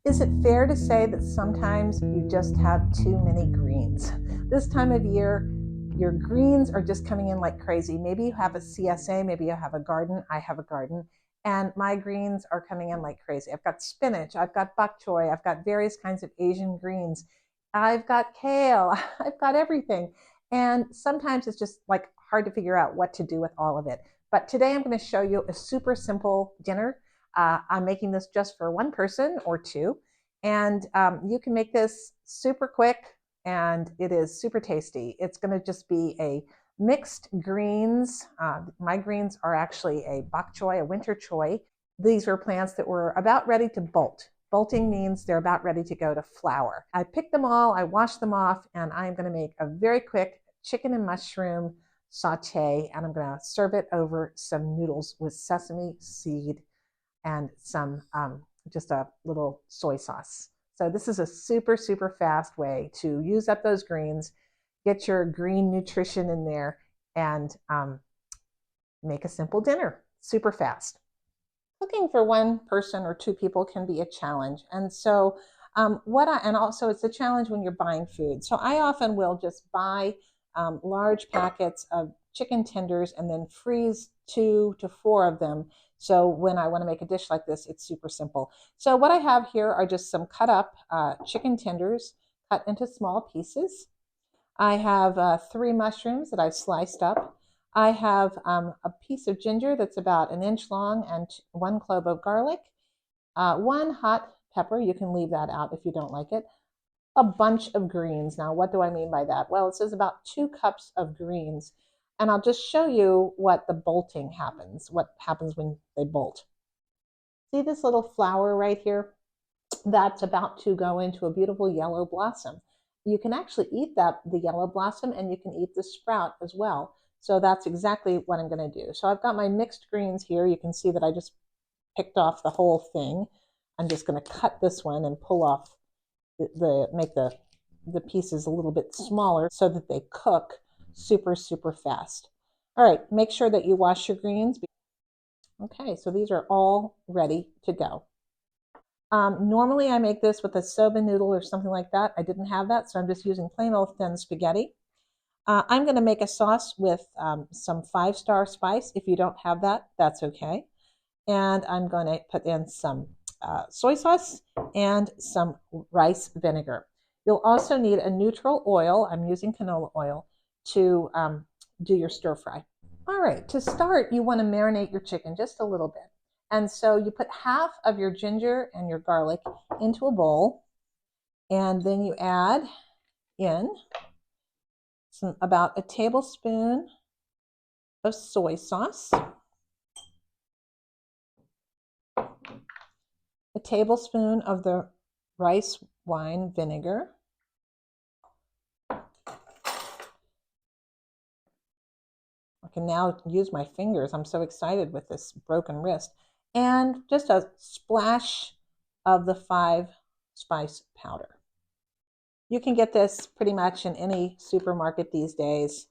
Is it fair to say that sometimes you just have too many greens? This time of year, your greens are just coming in like crazy. Maybe you have a CSA, maybe you have a garden. I have a garden, and my greens are coming in like crazy. I've got spinach, I've got bok choy, I've got various kinds of Asian greens, I've got kale, I've got everything. And sometimes it's just like hard to figure out what to do with all of it. But today I'm going to show you a super simple dinner. I'm making this just for one person or two, and you can make this super quick and it is super tasty. It's going to just be a mixed greens. My greens are actually a bok choy, a winter choy. These were plants that were about ready to bolt. Bolting means they're about ready to go to flower. I picked them all, I washed them off, and I'm going to make a very quick chicken and mushroom saute, and I'm going to serve it over some noodles with sesame seed and some just a little soy sauce. So this is a super, super fast way to use up those greens, get your green nutrition in there, and make a simple dinner, super fast. Cooking for one person or two people can be a challenge. And so and also it's a challenge when you're buying food. So I often will just buy large packets of chicken tenders and then freeze 2 to 4 of them. So when I want to make a dish like this, it's super simple. So what I have here are just some cut up chicken tenders cut into small pieces. I have 3 mushrooms that I've sliced up. I have a piece of ginger that's about 1 inch long and 1 clove of garlic, 1 hot pepper. You can leave that out if you don't like it. A bunch of greens. Now, what do I mean by that? Well, it says about 2 cups of greens. And I'll just show you what the bolting happens, what happens when they bolt. See this little flower right here? That's about to go into a beautiful yellow blossom. You can actually eat the yellow blossom, and you can eat the sprout as well. So that's exactly what I'm going to do. So I've got my mixed greens here. You can see that I just picked off the whole thing. I'm just going to cut this one and pull off make the pieces a little bit smaller so that they cook super, super fast. All right, make sure that you wash your greens. Okay, so these are all ready to go. Normally I make this with a soba noodle or something like that. I didn't have that, so I'm just using plain old thin spaghetti. I'm going to make a sauce with some 5-star spice. If you don't have that, that's okay. And I'm going to put in some soy sauce and some rice vinegar. You'll also need a neutral oil. I'm using canola oil to do your stir fry. All right, to start, you want to marinate your chicken just a little bit. And so you put half of your ginger and your garlic into a bowl, and then you add in about a tablespoon of soy sauce, a tablespoon of the rice wine vinegar, I can now use my fingers. I'm so excited with this broken wrist. And just a splash of the 5-spice powder. You can get this pretty much in any supermarket these days.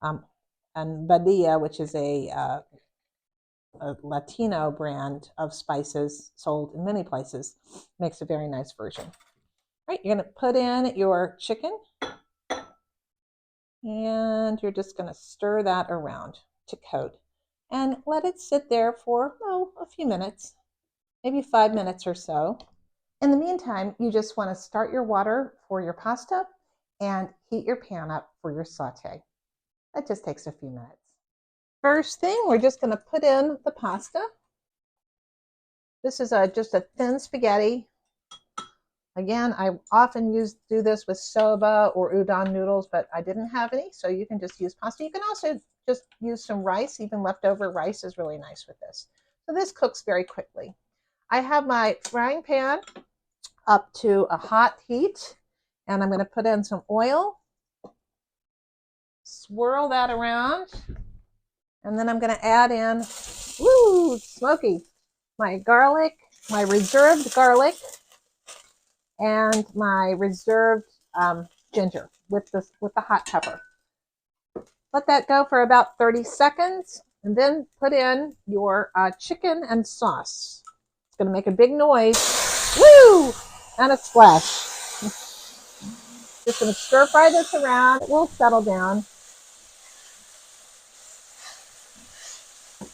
And Badia, which is a Latino brand of spices sold in many places, makes a very nice version. All right, you're going to put in your chicken, and you're just going to stir that around to coat and let it sit there for a few minutes, maybe 5 minutes or so. In the meantime, you just want to start your water for your pasta and heat your pan up for your saute. That just takes a few minutes. First thing, we're just going to put in the pasta. This is just a thin spaghetti. Again, I often do this with soba or udon noodles, but I didn't have any, so you can just use pasta. You can also just use some rice. Even leftover rice is really nice with this. So this cooks very quickly. I have my frying pan up to a hot heat, and I'm going to put in some oil, swirl that around, and then I'm going to add in, woo, smoky, my garlic, my reserved garlic, and my reserved ginger with the hot pepper. Let that go for about 30 seconds, and then put in your chicken and sauce. It's going to make a big noise. Woo! and a splash. Just going to stir fry this around. It will settle down.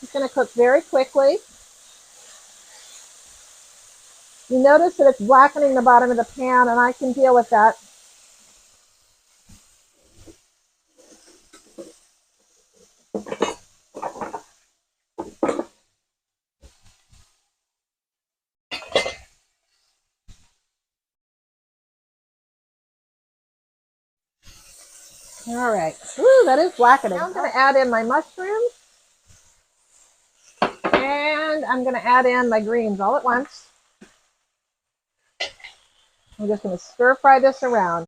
It's going to cook very quickly. You notice that it's blackening the bottom of the pan, and I can deal with that. All right. Ooh, that is blackening. Now I'm going to add in my mushrooms, and I'm going to add in my greens all at once. I'm just going to stir fry this around.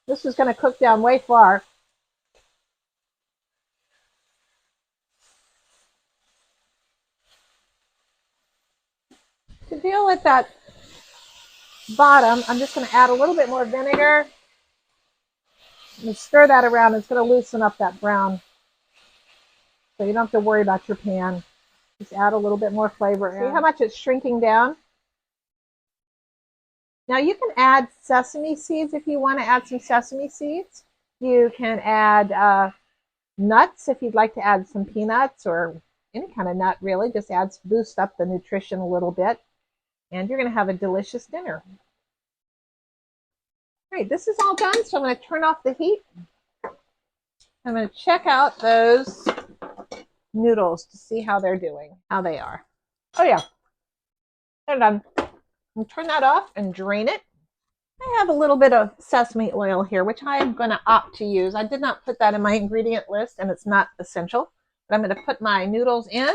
This is going to cook down way far. To deal with that bottom, I'm just going to add a little bit more vinegar and stir that around. It's going to loosen up that brown, so you don't have to worry about your pan. Just add a little bit more flavor. See how much it's shrinking down? Now you can add sesame seeds if you want to add some sesame seeds. You can add nuts if you'd like to add some peanuts or any kind of nut, really. Just boost up the nutrition a little bit, and you're going to have a delicious dinner. All right, this is all done, so I'm going to turn off the heat. I'm going to check out those noodles to see how they're doing, how they are. Oh yeah, they're done. I'll turn that off and drain it. I have a little bit of sesame oil here, which I am going to opt to use. I did not put that in my ingredient list, and it's not essential. But I'm going to put my noodles in.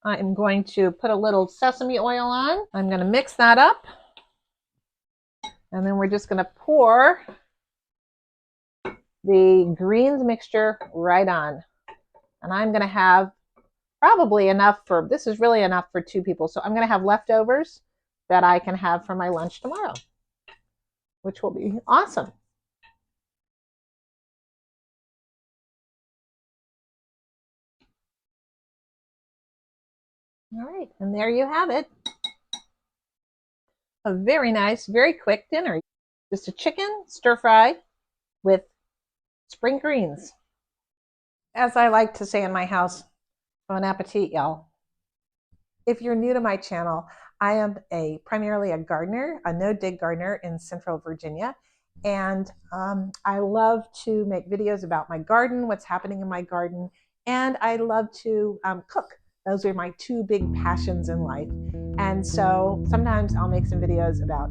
I am going to put a little sesame oil on. I'm going to mix that up. And then we're just going to pour the greens mixture right on. And I'm going to have probably enough for, this is really enough for 2 people. So I'm going to have leftovers that I can have for my lunch tomorrow, which will be awesome. All right, and there you have it. A very nice, very quick dinner. Just a chicken stir fry with spring greens. As I like to say in my house, bon appetit, y'all. If you're new to my channel, I am primarily a gardener, a no-dig gardener in Central Virginia. And I love to make videos about my garden, what's happening in my garden, and I love to cook. Those are my 2 big passions in life. And so sometimes I'll make some videos about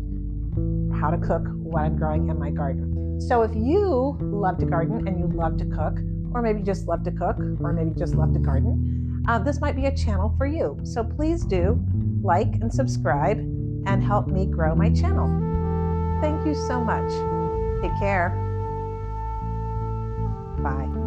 how to cook what I'm growing in my garden. So if you love to garden and you love to cook, or maybe just love to cook, or maybe just love to garden, this might be a channel for you. So please do like and subscribe and help me grow my channel. Thank you so much. Take care. Bye.